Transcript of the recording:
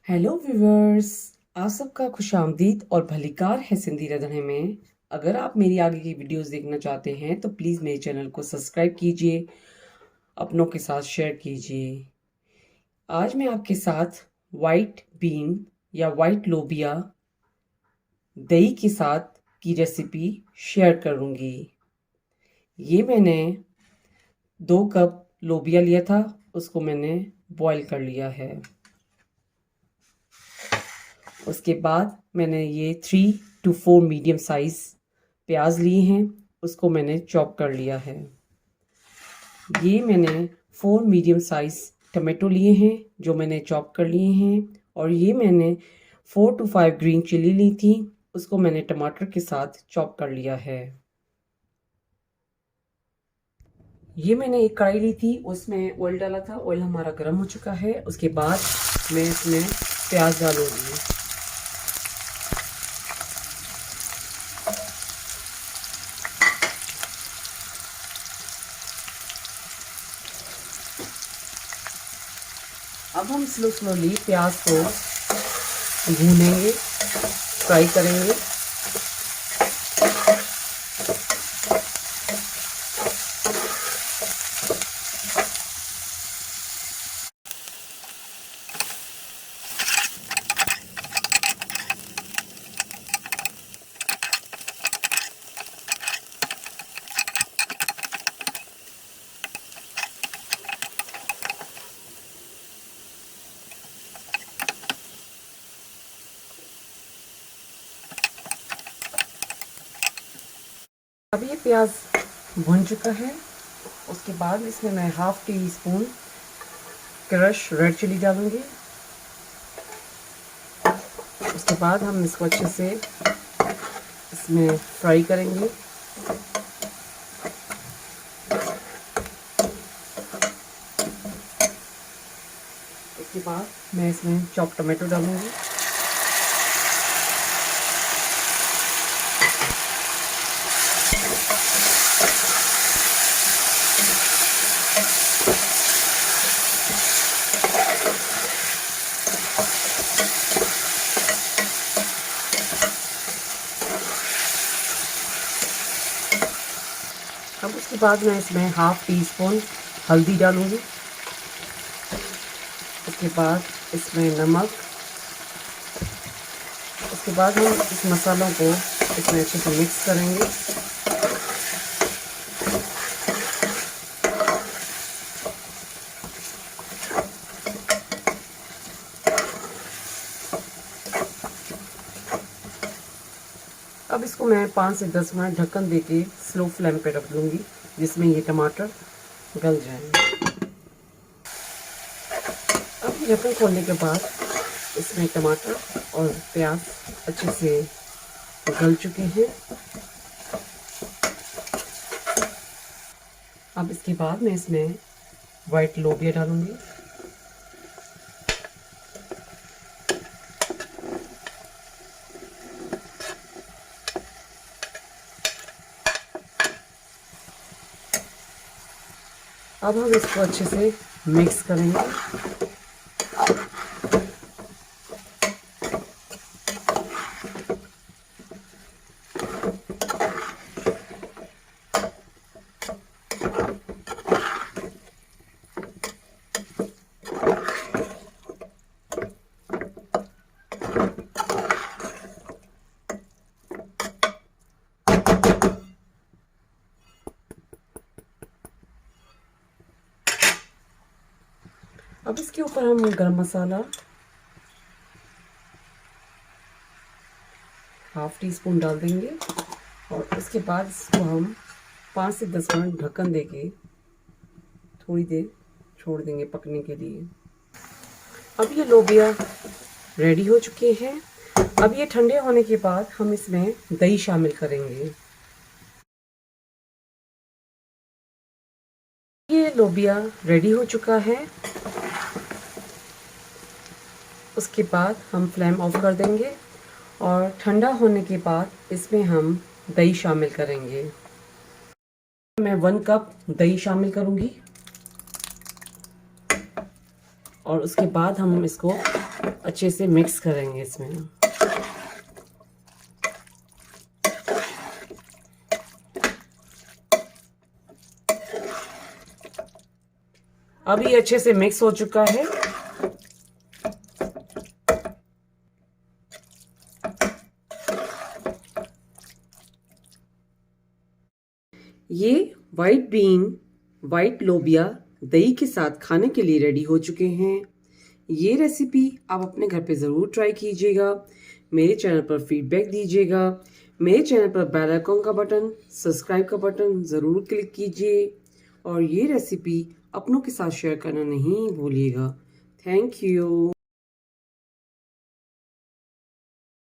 Hello viewers. आप सबका खुशामदीद और भलीकार है सिंधी रंधणे में। अगर आप मेरी आगे की वीडियोस देखना चाहते हैं तो प्लीज़ मेरे चैनल को सब्सक्राइब कीजिए, अपनों के साथ शेयर कीजिए। आज मैं आपके साथ वाइट बीन या वाइट लोबिया दही के साथ की रेसिपी शेयर करूंगी। ये मैंने 2 कप लोबिया लिया था, उसको मैंने बॉईल कर लिया है। उसके बाद मैंने ये 3 to 4 मीडियम साइज़ प्याज लिए हैं, उसको मैंने चॉप कर लिया है। ये मैंने 4 मीडियम साइज़ टमाटो लिए हैं जो मैंने चॉप कर लिए हैं। और ये मैंने 4 to 5 ग्रीन चिली ली थी, उसको मैंने टमाटर के साथ चॉप कर लिया है। ये मैंने एक कढ़ाई ली थी, उसमें ऑयल डाला था। ऑयल हमारा गर्म हो चुका है। उसके बाद मैं इसमें प्याज डालूंगी। अब हम स्लोली प्याज को भूनेंगे, फ्राई करेंगे। अब ये प्याज भुन चुका है। उसके बाद इसमें मैं 1/2 टीस्पून क्रश रेड चिली डालूंगी। उसके बाद हम इसको अच्छे से इसमें फ्राई करेंगे। उसके बाद मैं इसमें चॉप टमाटो डालूंगी। अब उसके बाद मैं इसमें 1/2 टीस्पून हल्दी डालूंगी। उसके बाद इसमें नमक। उसके बाद हम इस मसालों को इसमें अच्छे से मिक्स करेंगे। अब इसको मैं 5 से 10 मिनट ढक्कन देके स्लो फ्लेम पे रख दूंगी, जिसमें ये टमाटर गल जाएंगे। अब ढक्कन खोलने के बाद इसमें टमाटर और प्याज अच्छे से गल चुके हैं। अब इसके बाद मैं इसमें वाइट लोबिया डालूंगी। अब हम इसको अच्छे से मिक्स करेंगे। अब इसके ऊपर हम गरम मसाला 1/2 टीस्पून डाल देंगे और उसके बाद इसको हम 5 से 10 मिनट ढक्कन देके थोड़ी देर छोड़ देंगे पकने के लिए। अब ये लोबिया रेडी हो चुके हैं। अब ये ठंडे होने के बाद हम इसमें दही शामिल करेंगे। ये लोबिया रेडी हो चुका है। उसके बाद हम फ्लेम ऑफ कर देंगे और ठंडा होने के बाद इसमें हम दही शामिल करेंगे। मैं 1 कप दही शामिल करूंगी। और उसके बाद हम इसको अच्छे से मिक्स करेंगे इसमें। अब ये अच्छे से मिक्स हो चुका है। ये वाइट बीन, वाइट लोबिया दही के साथ खाने के लिए रेडी हो चुके हैं। ये रेसिपी आप अपने घर पे ज़रूर ट्राई कीजिएगा। मेरे चैनल पर फीडबैक दीजिएगा। मेरे चैनल पर बेल आइकन का बटन, सब्सक्राइब का बटन ज़रूर क्लिक कीजिए और ये रेसिपी अपनों के साथ शेयर करना नहीं भूलिएगा। Thank you.